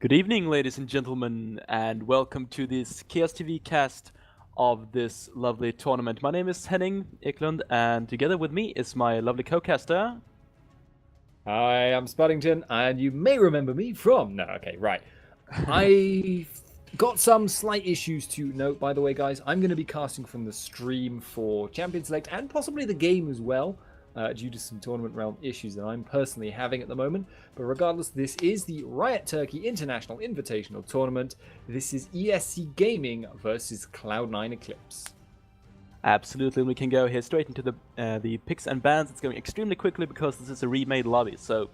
Good evening, ladies and gentlemen, and welcome to this Chaos TV cast of this lovely tournament. My name is Henning Eklund, and together with me is my lovely co-caster. Hi, I'm Spuddington, and you may remember me from... No, okay, right. I got some slight issues to note, by the way, guys. I'm going to be casting from the stream for Champion Select and possibly the game as well, due to some tournament realm issues that I'm personally having at the moment. But regardless, this is the Riot Turkey International Invitational Tournament. This is ESC Gaming versus Cloud9 Eclipse. Absolutely, and we can go here straight into the picks and bans. It's going extremely quickly because this is a remade lobby. So,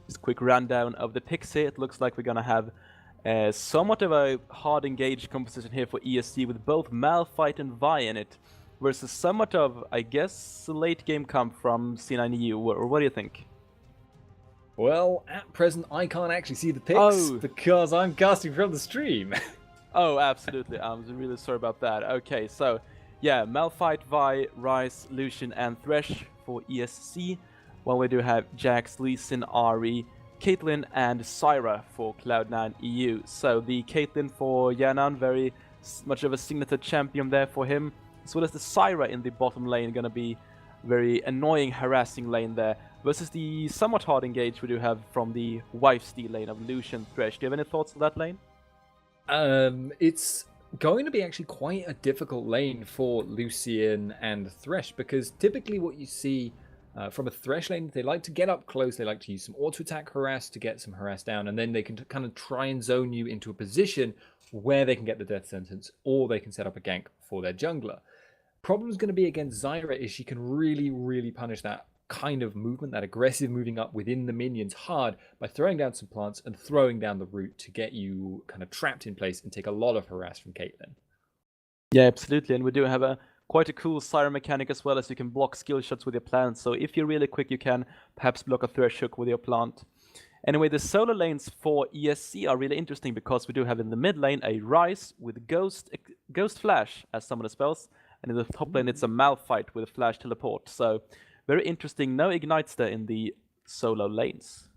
just a quick rundown of the picks here. It looks like we're going to have somewhat of a hard engaged composition here for ESC with both Malphite and Vi in it, versus somewhat of, I guess, late game comp from C9EU. Or what do you think? Well, at present, I can't actually see the picks because I'm casting from the stream. Oh, absolutely. I'm really sorry about that. Okay, so yeah, Malphite, Vi, Ryze, Lucian, and Thresh for ESC, while we do have Jax, Lee Sin, Ahri, Caitlyn, and Zyra for Cloud9 EU. So the Caitlyn for Yanan, very much of a signature champion there for him, as well as the Zyra in the bottom lane, gonna be very annoying, harassing lane there, versus the somewhat hard engage we do have from the wife steal lane of Lucian, Thresh. Do you have any thoughts on that lane? It's going to be actually quite a difficult lane for Lucian and Thresh, because typically what you see from a Thresh lane, they like to get up close, they like to use some auto-attack harass to get some harass down, and then they can kind of try and zone you into a position where they can get the death sentence, or they can set up a gank for their jungler. Problem's going to be against Zyra is she can really punish that kind of movement, that aggressive moving up within the minions hard by throwing down some plants and throwing down the root to get you kind of trapped in place and take a lot of harass from Caitlyn. Yeah, absolutely, and we do have quite a cool Zyra mechanic as well, as you can block skill shots with your plant. So if you're really quick, you can perhaps block a Thresh hook with your plant. Anyway, the solo lanes for ESC are really interesting because we do have in the mid lane a Ryze with Ghost Flash as some of the spells, and in the top lane it's a Malphite with Flash Teleport. So very interesting. No ignites there in the solo lanes.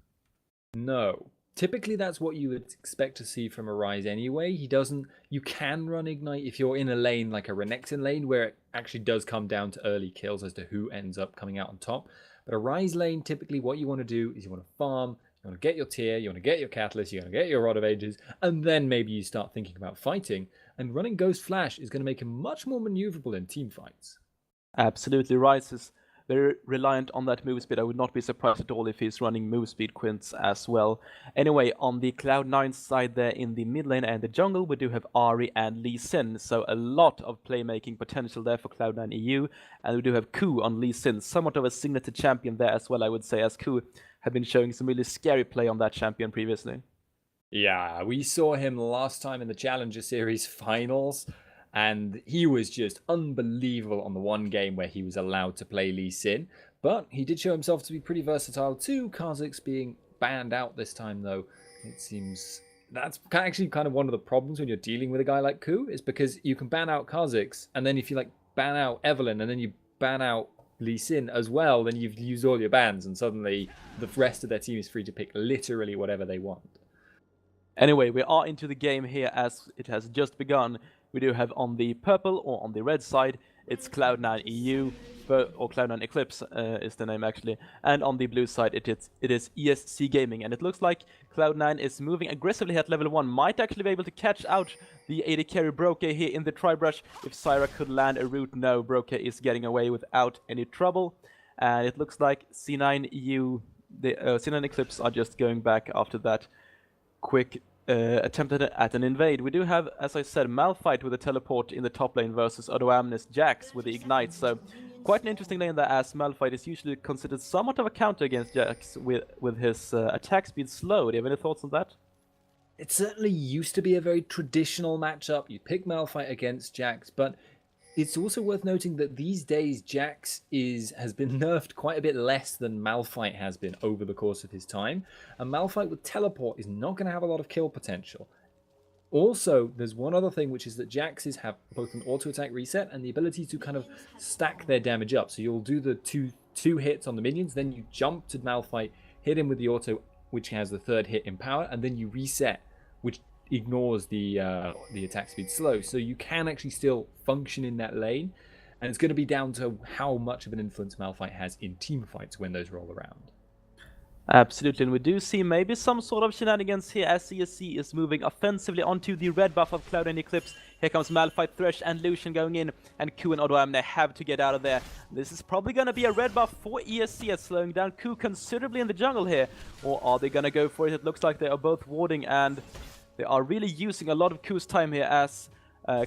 No. Typically that's what you would expect to see from a Ryze anyway. He doesn't... You can run ignite if you're in a lane like a Renekton lane where it actually does come down to early kills as to who ends up coming out on top. But a Ryze lane, typically what you want to do is you want to farm, you want to get your tier, you want to get your catalyst, you want to get your Rod of Ages, and then maybe you start thinking about fighting. And running Ghost Flash is going to make him much more maneuverable in team fights. Absolutely, Ryze is very reliant on that move speed. I would not be surprised at all if he's running move speed quints as well. Anyway, on the Cloud9 side there in the mid lane and the jungle, we do have Ahri and Lee Sin. So a lot of playmaking potential there for Cloud9 EU. And we do have Ku on Lee Sin, somewhat of a signature champion there as well, I would say, as Ku have been showing some really scary play on that champion previously. Yeah, we saw him last time in the Challenger Series finals, and he was just unbelievable on the one game where he was allowed to play Lee Sin. But he did show himself to be pretty versatile too. Kha'Zix being banned out this time, though, it seems that's actually kind of one of the problems when you're dealing with a guy like Ku, is because you can ban out Kha'Zix, and then if you like ban out Evelynn, and then you ban out Lee Sin as well, then you've used all your bans, and suddenly the rest of their team is free to pick literally whatever they want. Anyway, we are into the game here as it has just begun. We do have on the purple, or on the red side, it's Cloud9 EU, or Cloud9 Eclipse is the name actually. And on the blue side, it is ESC Gaming. And it looks like Cloud9 is moving aggressively at level 1. Might actually be able to catch out the AD carry Broke here in the Tri-Brush. If Zyra could land a root, no, Broke is getting away without any trouble. And it looks like C9 EU, the C9 Eclipse are just going back after that quick attempt at an invade. We do have, as I said, Malphite with a teleport in the top lane versus Odoamne's Jax with the ignite. So quite an interesting lane there, as Malphite is usually considered somewhat of a counter against Jax with his attack speed slow. Do you have any thoughts on that? It certainly used to be a very traditional matchup. You pick Malphite against Jax, but it's also worth noting that these days Jax has been nerfed quite a bit less than Malphite has been over the course of his time. And Malphite with teleport is not going to have a lot of kill potential. Also, there's one other thing, which is that Jaxes have both an auto-attack reset and the ability to kind of stack their damage up. So you'll do the two hits on the minions, then you jump to Malphite, hit him with the auto, which has the third hit in power, and then you reset which ignores the attack speed slow. So you can actually still function in that lane, and it's going to be down to how much of an influence Malphite has in team fights when those roll around. Absolutely, and we do see maybe some sort of shenanigans here as ESC is moving offensively onto the red buff of Cloud9 Eclipse. Here comes Malphite, Thresh and Lucian going in, and Ku and Odoamne have to get out of there. This is probably going to be a red buff for ESC as slowing down Ku considerably in the jungle here. Or are they going to go for it? It looks like they are both warding, and they are really using a lot of Ku's time here as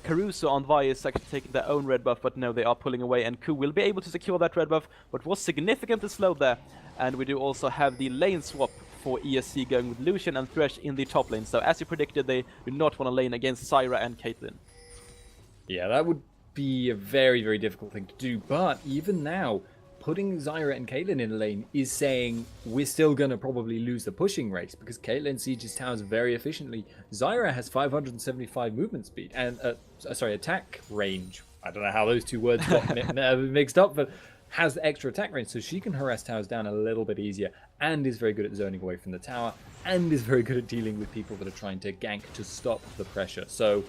Caruso on Vi is actually taking their own red buff, but no, they are pulling away, and Ku will be able to secure that red buff, but was significantly slowed there. And we do also have the lane swap for ESC going with Lucian and Thresh in the top lane. So as you predicted, they do not want to lane against Zyra and Caitlyn. Yeah, that would be a very, very difficult thing to do, but even now, putting Zyra and Caitlyn in the lane is saying we're still going to probably lose the pushing race, because Caitlyn sieges towers very efficiently. Zyra has 575 movement speed, and attack range. I don't know how those two words got mixed up, but has extra attack range, so she can harass towers down a little bit easier, and is very good at zoning away from the tower, and is very good at dealing with people that are trying to gank to stop the pressure. So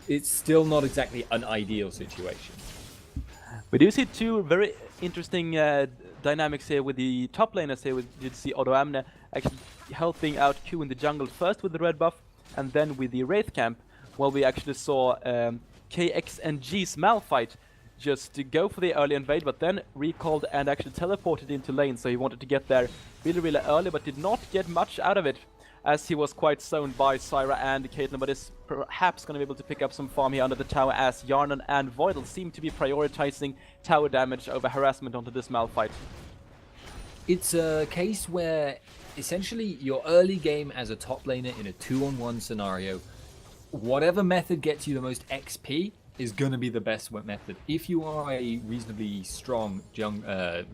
it's still not exactly an ideal situation. We do see two very interesting dynamics here with the top laners here. We did see Odoamne actually helping out Q in the jungle first with the red buff, and then with the Wraith camp, while we actually saw KXNG's Malphite just to go for the early invade, but then recalled and actually teleported into lane, so he wanted to get there really, really early, but did not get much out of it, as he was quite zoned by Zyra and Caitlyn, but is perhaps going to be able to pick up some farm here under the tower, as Yarnan and Voidal seem to be prioritizing tower damage over harassment onto this Malphite. It's a case where essentially your early game as a top laner in a 2-on-1 scenario, whatever method gets you the most XP is going to be the best method. If you are a reasonably strong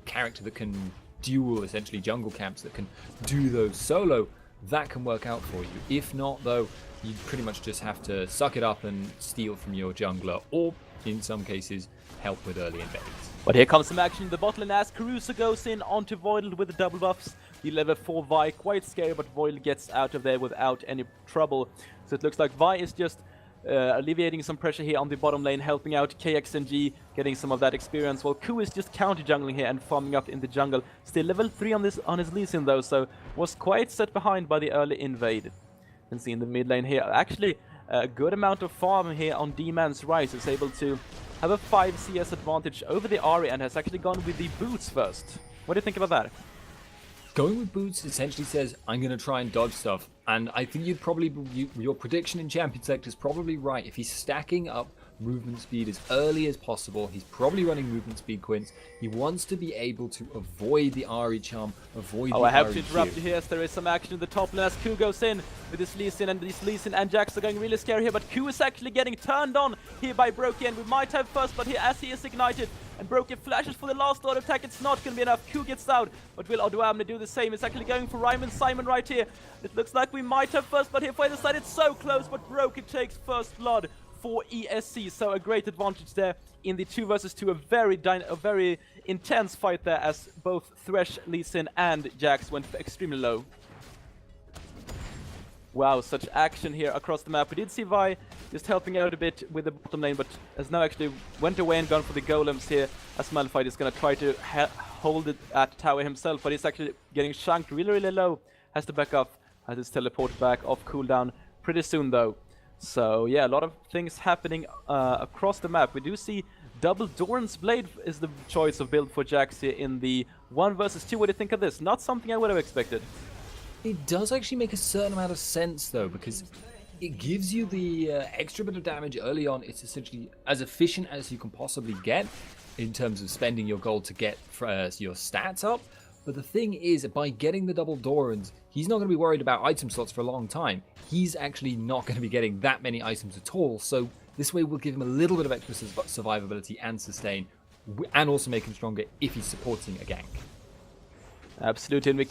character that can duel essentially jungle camps, that can do those solo, that can work out for you. If not, though, you pretty much just have to suck it up and steal from your jungler, or in some cases help with early invades. But here comes some action in the bot lane as Caruso goes in onto Voidal with the double buffs. The level 4 Vi, quite scary, but Voidal gets out of there without any trouble. So it looks like Vi is just alleviating some pressure here on the bottom lane, helping out KXNG, getting some of that experience, while Ku is just counter jungling here and farming up in the jungle. Still level 3 on his Lee Sin though, so was quite set behind by the early invade. You can see in the mid lane here, actually a good amount of farm here on D-Man's Rise, is able to have a 5 CS advantage over the Ahri, and has actually gone with the boots first. What do you think about that? Going with boots essentially says, I'm going to try and dodge stuff. And I think your prediction in Champion Select is probably right. If he's stacking up movement speed as early as possible, he's probably running movement speed quints. He wants to be able to avoid the Ahri charm, avoid the Ahri I have to interrupt Q. you here, as there is some action in the top lane as Ku goes in with his Lee Sin, and these Lee Sin and Jax are going really scary here, but Ku is actually getting turned on here by Broken. We might have first, but here as he is ignited, and Broken flashes for the last auto attack, it's not going to be enough. Ku gets out, but will Odoamne do the same? It's actually going for Ryman Simon right here. It looks like we might have first, but here for the side it's so close, but Broken takes first blood for ESC, so a great advantage there in the 2 versus 2, a very intense fight there, as both Thresh, Lee Sin and Jax went extremely low. Wow, such action here across the map. We did see Vi just helping out a bit with the bottom lane, but has now actually went away and gone for the golems here, as Malphite is going to try to hold it at tower himself, but he's actually getting shanked really low. Has to back up, has his teleport back off cooldown pretty soon though. So yeah, a lot of things happening across the map. We do see double Doran's Blade is the choice of build for Jax here in the 1 versus 2. What do you think of this? Not something I would have expected. It does actually make a certain amount of sense though, because it gives you the extra bit of damage early on. It's essentially as efficient as you can possibly get in terms of spending your gold to get your stats up. But the thing is, by getting the double Dorans, he's not going to be worried about item slots for a long time. He's actually not going to be getting that many items at all. So this way will give him a little bit of extra survivability and sustain, and also make him stronger if he's supporting a gank. Absolutely, and we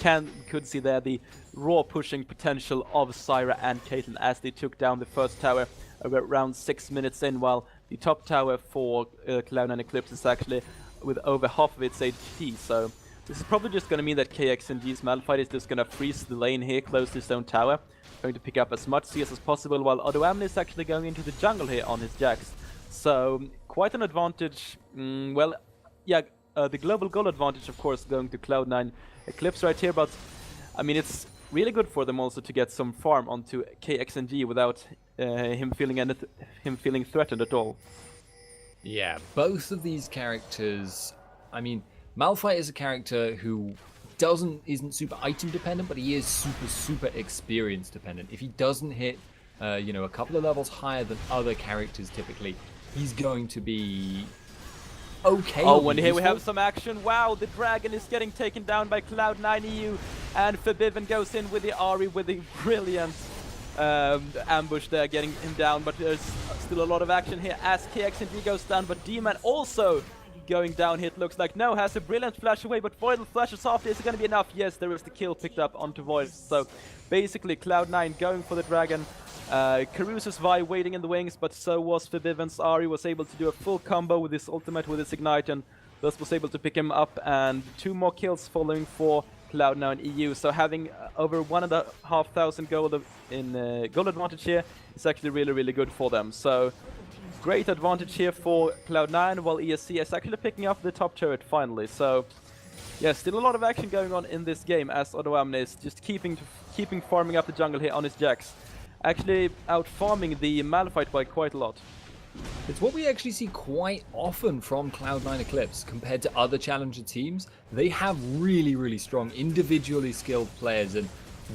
could see there the raw pushing potential of Zyra and Caitlyn as they took down the first tower around 6 minutes in, while the top tower for Cloud9 Eclipse is actually with over half of its HP. So This is probably just going to mean that KXNG's Malphite is just going to freeze the lane here close to his own tower, going to pick up as much CS as possible, while Odoamne is actually going into the jungle here on his Jax. So, quite an advantage. Well, yeah, the global goal advantage, of course, going to Cloud9 Eclipse right here, but I mean, it's really good for them also to get some farm onto KXNG without him feeling threatened at all. Yeah, both of these characters, I mean, Malphite is a character who isn't super item dependent, but he is super experience dependent. If he doesn't hit, you know, a couple of levels higher than other characters typically, he's going to be okay. Oh, and here we have some action. Wow, the dragon is getting taken down by Cloud9 EU, and Forbiven goes in with the Ahri with a brilliant ambush there, getting him down, but there's still a lot of action here as KXNG goes down, but D-Man also going down here. It looks like no, has a brilliant flash away, but Voidal flashes after. Is it going to be enough? Yes, there is the kill picked up onto Void. So basically Cloud9 going for the dragon. Caruso's Vi waiting in the wings, but so was Forbiven's Ahri, was able to do a full combo with his ultimate, with his ignite, and thus was able to pick him up, and 2 more kills following for Cloud9 EU. So having over 1,500 gold in gold advantage here is actually really good for them. So great advantage here for Cloud9, while ESC is actually picking up the top turret finally. So yeah, still a lot of action going on in this game as Odoamne is just keeping farming up the jungle here on his Jax. Actually out farming the Malphite by quite a lot. It's what we actually see quite often from Cloud9 Eclipse compared to other challenger teams. They have really strong individually skilled players, and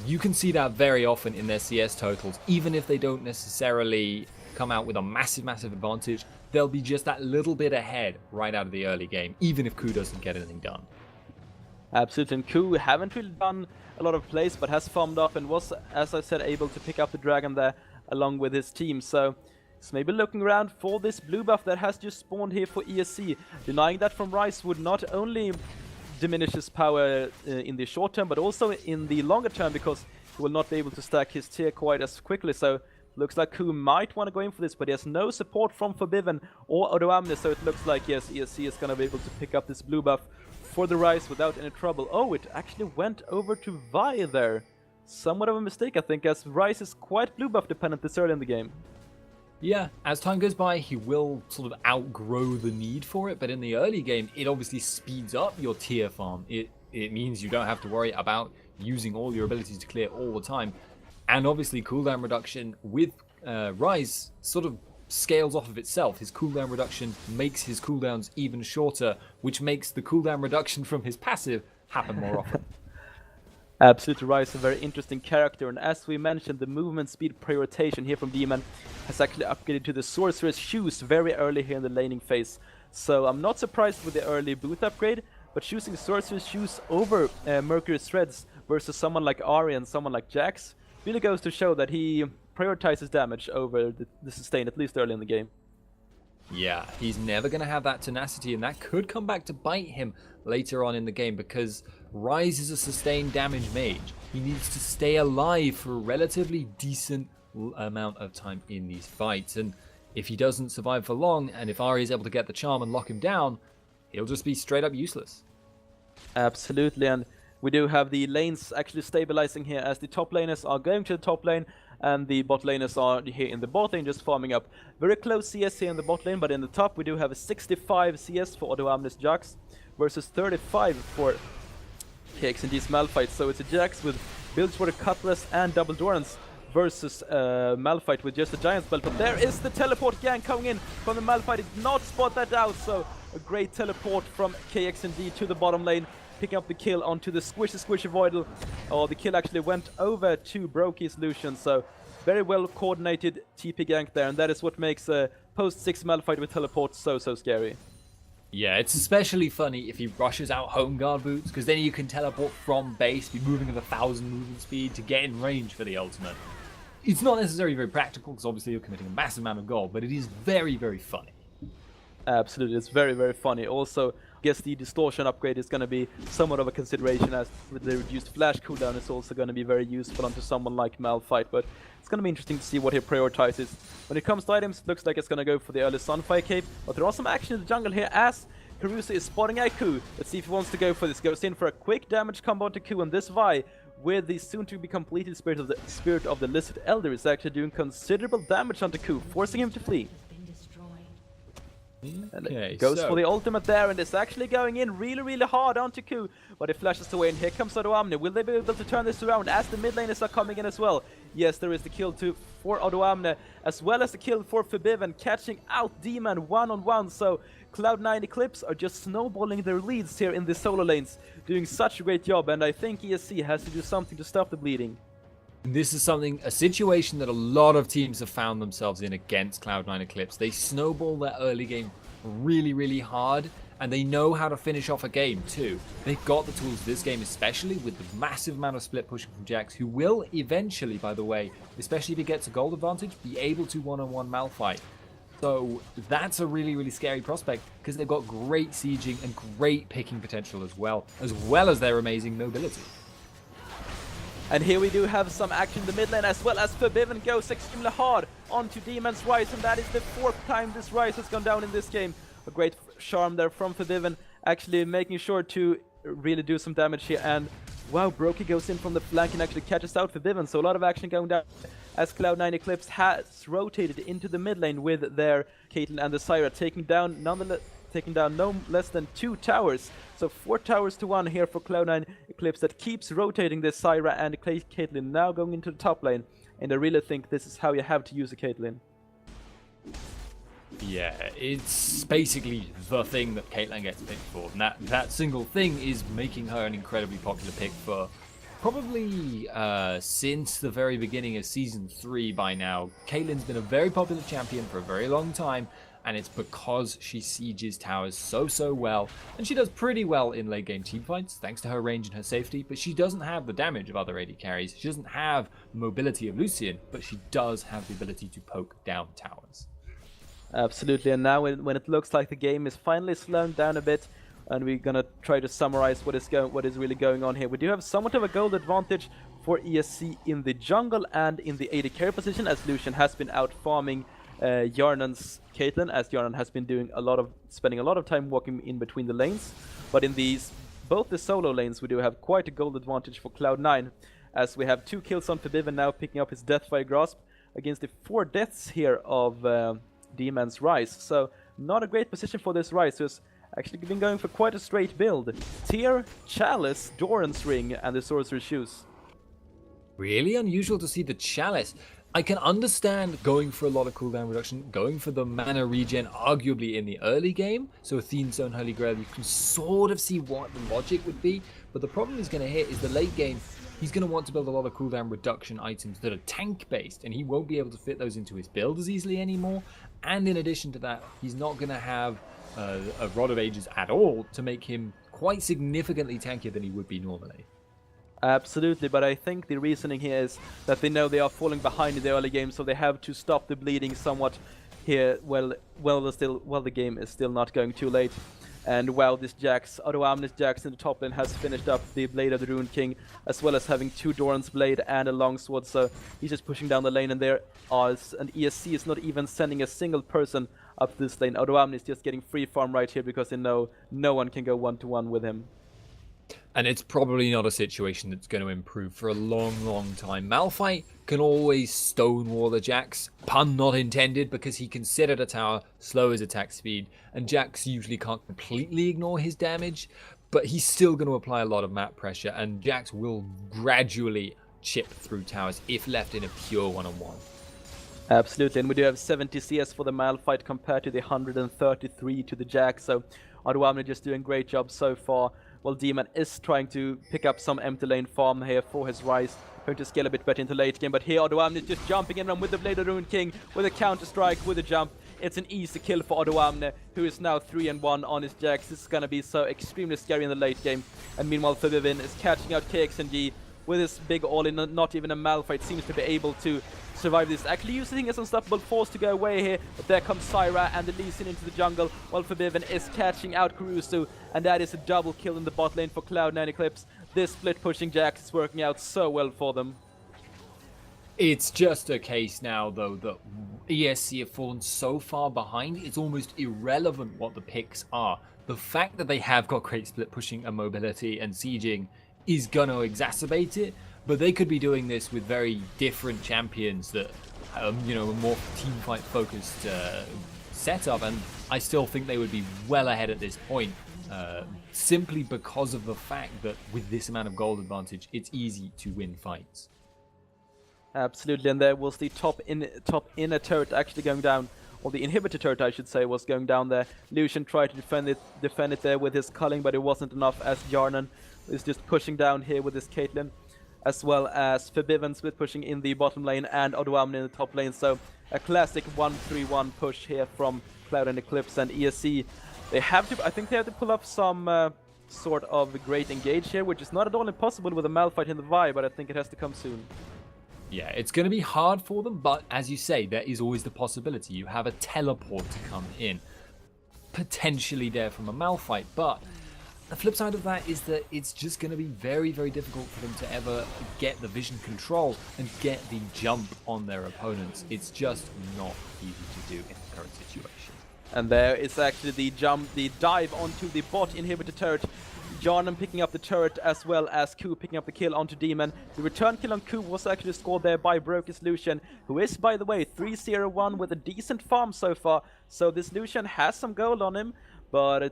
you can see that very often in their CS totals. Even if they don't necessarily come out with a massive advantage, they'll be just that little bit ahead right out of the early game, even if Ku doesn't get anything done. Absolutely, and Ku haven't really done a lot of plays, but has farmed up and was, as I said, able to pick up the dragon there along with his team. So he's maybe looking around for this blue buff that has just spawned here for ESC. Denying that from Ryze would not only diminish his power in the short term, but also in the longer term, because he will not be able to stack his tier quite as quickly. So looks like Ku might want to go in for this, but he has no support from Forbiven or Odoamne, so it looks like, yes, ESC is going to be able to pick up this blue buff for the Ryze without any trouble. Oh, it actually went over to Vi there. Somewhat of a mistake, I think, as Ryze is quite blue buff dependent this early in the game. Yeah, as time goes by, he will sort of outgrow the need for it, but in the early game, it obviously speeds up your tier farm. It means you don't have to worry about using all your abilities to clear all the time. And obviously, cooldown reduction with Ryze sort of scales off of itself. His cooldown reduction makes his cooldowns even shorter, which makes the cooldown reduction from his passive happen more often. Absolutely, Ryze is a very interesting character, and as we mentioned, the movement speed prioritization here from Demon has actually upgraded to the Sorcerer's Shoes very early here in the laning phase. So I'm not surprised with the early boot upgrade, but choosing Sorcerer's Shoes over Mercury's Threads versus someone like Ahri and someone like Jax really goes to show that he prioritizes damage over the sustain, at least early in the game. Yeah, he's never going to have that tenacity, and that could come back to bite him later on in the game, because Ryze is a sustained damage mage. He needs to stay alive for a relatively decent amount of time in these fights, and if he doesn't survive for long, and if Ahri is able to get the charm and lock him down, he'll just be straight up useless. Absolutely, and we do have the lanes actually stabilizing here as the top laners are going to the top lane, and the bot laners are here in the bot lane just farming up. Very close CS here in the bot lane, but in the top we do have a 65 CS for Odoamne's Jax versus 35 for KXNG's Malphite. So it's a Jax with builds for the Cutlass and Double Dorans versus Malphite with just a Giant Spell. But there is the teleport gang coming in from the Malphite. Did not spot that out, so a great teleport from KXNG to the bottom lane, picking up the kill onto the squishy Voidal. Oh, the kill actually went over to Brokey's Lucian, so very well coordinated TP gank there, and that is what makes a post-6 Malphite with teleport so scary. Yeah, it's especially funny if he rushes out home guard boots, because then you can teleport from base, be moving at 1,000 movement speed to get in range for the ultimate. It's not necessarily very practical, because obviously you're committing a massive amount of gold, but it is very funny. Absolutely, it's very funny. Also, I guess the distortion upgrade is going to be somewhat of a consideration, as with the reduced flash cooldown it's also going to be very useful onto someone like Malphite, but it's going to be interesting to see what he prioritizes. When it comes to items, it looks like it's going to go for the early Sunfire Cape, but there are some action in the jungle here as Caruso is spotting out Ku. Let's see if he wants to go for this. Goes in for a quick damage combo to Ku, and this Vi, with the soon-to-be completed Spirit of the Lizard Elder, is actually doing considerable damage onto Ku, forcing him to flee. And Okay, goes for the ultimate there, and it's actually going in really hard onto Ku, but it flashes away, and here comes Odoamne. Will they be able to turn this around as the mid laners are coming in as well? Yes, there is the kill for Odoamne, as well as the kill for Forbiven, catching out Demon one-on-one, so Cloud9 Eclipse are just snowballing their leads here in the solo lanes, doing such a great job, and I think ESC has to do something to stop the bleeding. This is a situation that a lot of teams have found themselves in against Cloud9 Eclipse. They snowball their early game really hard, and they know how to finish off a game too. They've got the tools this game, especially with the massive amount of split pushing from Jax, who will eventually, by the way, especially if he gets a gold advantage, be able to one-on-one Malphite. So that's a really scary prospect, because they've got great sieging and great picking potential as well as their amazing mobility. And here we do have some action in the mid lane, as well as Forbiven goes extremely hard onto Demon's Rise, and that is the 4th time this Rise has gone down in this game. A great charm there from Forbiven, actually making sure to really do some damage here, and wow, Brokey goes in from the flank and actually catches out Forbiven, so a lot of action going down as Cloud9 Eclipse has rotated into the mid lane with their Caitlyn and the Syra, taking down no less than 2 towers. So 4 towers to 1 here for Cloud9 Eclipse, that keeps rotating this Syra and Caitlyn, now going into the top lane. And I really think this is how you have to use a Caitlyn. Yeah, it's basically the thing that Caitlyn gets picked for. And that single thing is making her an incredibly popular pick for probably since the very beginning of Season 3 by now. Caitlyn's been a very popular champion for a very long time, and it's because she sieges towers so well, and she does pretty well in late game teamfights thanks to her range and her safety, but she doesn't have the damage of other AD carries, she doesn't have the mobility of Lucian, but she does have the ability to poke down towers. Absolutely, and now when it looks like the game is finally slowing down a bit, and we're gonna try to summarize what is really going on here. We do have somewhat of a gold advantage for ESC in the jungle and in the AD carry position, as Lucian has been out farming Yarnan's Caitlyn, as Yarnan has been spending a lot of time walking in between the lanes. But in both the solo lanes, we do have quite a gold advantage for Cloud9, as we have 2 kills on Forbiven now, picking up his Deathfire Grasp against the 4 deaths here of Demon's Rise. So not a great position for this Rise, who's actually been going for quite a straight build. Tear, Chalice, Doran's Ring, and the Sorcerer's Shoes. Really unusual to see the Chalice. I can understand going for a lot of cooldown reduction, going for the mana regen arguably in the early game, so Athene's Own Holy Grail, you can sort of see what the logic would be, but the problem he's going to hit is the late game. He's going to want to build a lot of cooldown reduction items that are tank based, and he won't be able to fit those into his build as easily anymore, and in addition to that, he's not going to have a Rod of Ages at all to make him quite significantly tankier than he would be normally. Absolutely, but I think the reasoning here is that they know they are falling behind in the early game, so they have to stop the bleeding somewhat here while the game is still not going too late. And while this Odoamne's Jax in the top lane has finished up the Blade of the Rune King, as well as having 2 Doran's Blade and a Longsword, so he's just pushing down the lane, and ESC is not even sending a single person up this lane. Odoamne is just getting free farm right here because they know no one can go 1-to-1 with him. And it's probably not a situation that's going to improve for a long time. Malphite can always stonewall the Jax, pun not intended, because he can sit at a tower, slow his attack speed, and Jax usually can't completely ignore his damage, but he's still going to apply a lot of map pressure, and Jax will gradually chip through towers if left in a pure one-on-one. Absolutely, and we do have 70 CS for the Malphite compared to the 133 to the Jax, so Odoamne just doing a great job so far. Well, Demon is trying to pick up some empty lane farm here for his Rise, going to scale a bit better into late game, but here Odoamne is just jumping in with the Blade of the Rune King, with a counter strike, with a jump. It's an easy kill for Odoamne, who is now 3-1 on his Jax. This is gonna be so extremely scary in the late game. And meanwhile, Forbiven is catching out KXNG with his big all-in. Not even a Malphite seems to be able to survive this. Actually using his unstoppable force to go away here, but there comes Syra and the Lee Sin into the jungle, while Forbiven is catching out Caruso, and that is a double kill in the bot lane for Cloud9 Eclipse. This split pushing Jax is working out so well for them. It's just a case now, though, that ESC have fallen so far behind, it's almost irrelevant what the picks are. The fact that they have got great split pushing and mobility and sieging is going to exacerbate it, but they could be doing this with very different champions that, a more teamfight focused setup, and I still think they would be well ahead at this point. Simply because of the fact that with this amount of gold advantage, it's easy to win fights. Absolutely, and there was the top inner turret actually going down, or the inhibitor turret I should say was going down there. Lucian tried to defend it there with his culling, but it wasn't enough as Jarnan is just pushing down here with his Caitlyn, as well as Forbiven split pushing in the bottom lane and Odoamne in the top lane. So a classic 1-3-1 push here from Cloud9 Eclipse and ESC. They have to, I think they have to pull up some sort of great engage here, which is not at all impossible with a Malphite in the Vi, but I think it has to come soon. Yeah, it's going to be hard for them, but as you say, there is always the possibility. You have a teleport to come in, potentially there from a Malphite, but the flip side of that is that it's just going to be very, very difficult for them to ever get the vision control and get the jump on their opponents. It's just not easy to do in the current situation. And there is actually the dive onto the bot inhibitor turret. Jarnan picking up the turret as well as Ku picking up the kill onto Demon. The return kill on Ku was actually scored there by Brocus Lucian, who is, by the way, 3-0-1 with a decent farm so far. So this Lucian has some gold on him, but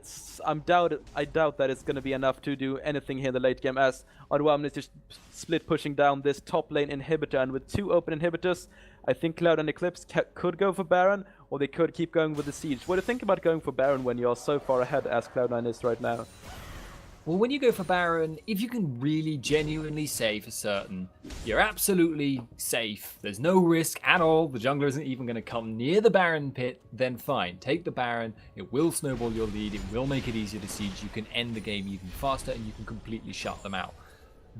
I doubt that it's going to be enough to do anything here in the late game, as Odoamne is just split pushing down this top lane inhibitor, and with 2 open inhibitors, I think Cloud9 Eclipse could go for Baron, or they could keep going with the siege. What do you think about going for Baron when you're so far ahead as Cloud9 is right now? Well, when you go for Baron, if you can really genuinely say for certain you're absolutely safe, there's no risk at all, the jungler isn't even going to come near the Baron pit, then fine, take the Baron, it will snowball your lead, it will make it easier to siege, you can end the game even faster and you can completely shut them out.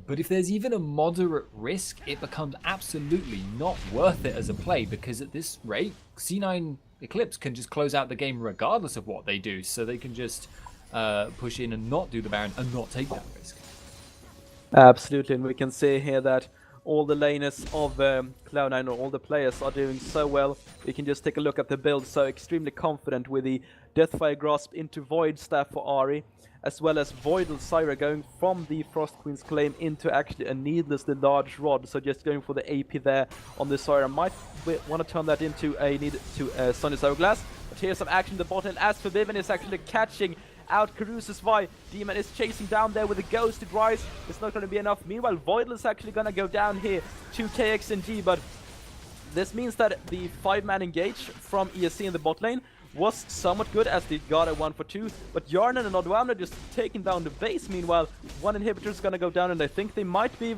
But if there's even a moderate risk, it becomes absolutely not worth it as a play, because at this rate, C9 Eclipse can just close out the game regardless of what they do, so they can just push in and not do the Baron and not take that risk. Absolutely, and we can see here that all the laners of Cloud9, or all the players, are doing so well. We can just take a look at the build, so extremely confident with the Deathfire Grasp into Void Staff for Ahri, as well as Voidal Syra going from the Frost Queen's Claim into actually a needlessly large rod, so just going for the AP there on the Syra. Might want to turn that into a Sunny's Hourglass, but here's some action in the bottom as Forbiven is actually catching out Carusa's Vi. Demon is chasing down there with a Ghosted Rise. It's not going to be enough. Meanwhile, Voidal is actually going to go down here to KXNG, but this means that the 5-man engage from ESC in the bot lane was somewhat good, as they got a 1-for-2, but Jarnan and Odoamne just taking down the base. Meanwhile, one inhibitor is going to go down, and I think they might be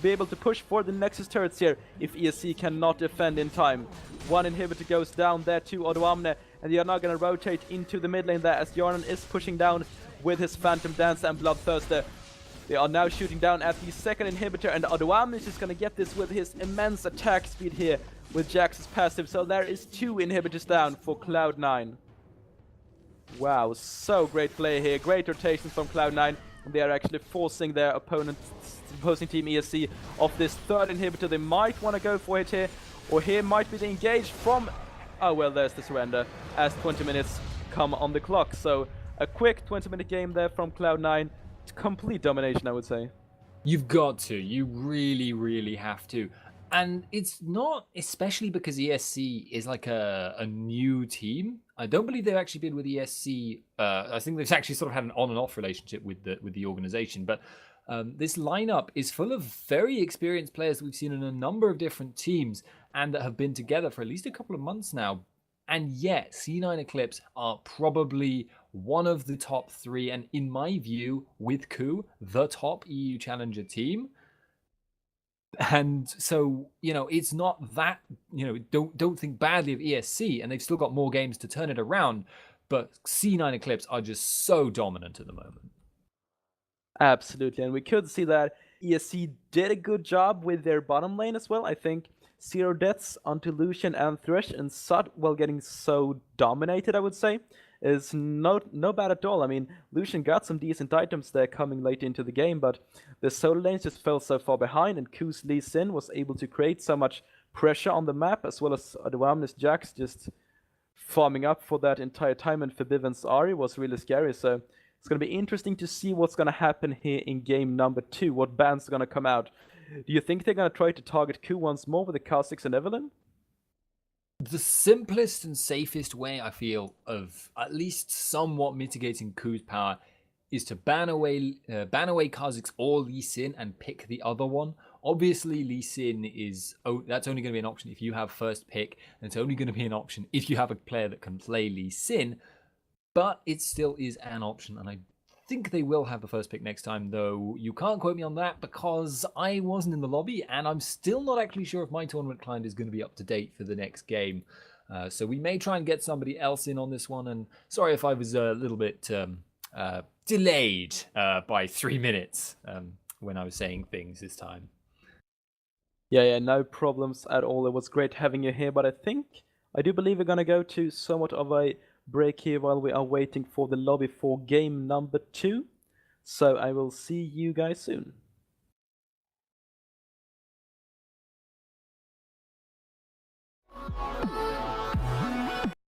able to push for the Nexus turrets here if ESC cannot defend in time. One inhibitor goes down there to Odoamne, and they are now going to rotate into the mid lane there as Jarnan is pushing down with his Phantom Dance and Bloodthirster. They are now shooting down at the second inhibitor, and Odoamne is just going to get this with his immense attack speed here with Jax's passive. So there is 2 inhibitors down for Cloud9. Wow, so great play here. Great rotations from Cloud9. And they are actually forcing their opposing team ESC off this third inhibitor. They might want to go for it here, or here might be the engage from... Oh, well, there's the surrender as 20 minutes come on the clock. So a quick 20-minute game there from Cloud9. Complete domination, I would say. You've got to. You really, really have to. And it's not, especially because ESC is like a new team. I don't believe they've actually been with ESC. I think they've actually sort of had an on and off relationship with the organization. But this lineup is full of very experienced players that we've seen in a number of different teams and that have been together for at least a couple of months now. And yet, C9 Eclipse are probably one of the top 3, and in my view, with Ku, the top EU Challenger team. And so, it's not that, don't think badly of ESC, and they've still got more games to turn it around, but C9 Eclipse are just so dominant at the moment. Absolutely, and we could see that ESC did a good job with their bottom lane as well. I think 0 deaths onto Lucian and Thresh and Sut while getting so dominated, I would say. is no bad at all. I mean, Lucian got some decent items there coming late into the game, but the solo lanes just fell so far behind, and Kuz Lee Sin was able to create so much pressure on the map, as well as Adwamnis Jax just farming up for that entire time, and Forbiven's Ari was really scary. So it's going to be interesting to see what's going to happen here in game number 2, what bans are going to come out. Do you think they're going to try to target Ku once more with the Kha'Zix and Evelynn? The simplest and safest way, I feel, of at least somewhat mitigating Ku's power is to ban away Kha'Zix or Lee Sin and pick the other one. Obviously, Lee Sin that's only going to be an option if you have first pick, and it's only going to be an option if you have a player that can play Lee Sin, but it still is an option, and I think they will have the first pick next time, though you can't quote me on that because I wasn't in the lobby, and I'm still not actually sure if my tournament client is going to be up to date for the next game. So we may try and get somebody else in on this one, and sorry if I was a little bit delayed by 3 minutes when I was saying things this time. Yeah, no problems at all. It was great having you here, but I do believe we're gonna go to somewhat of a break here while we are waiting for the lobby for game number 2. So I will see you guys soon.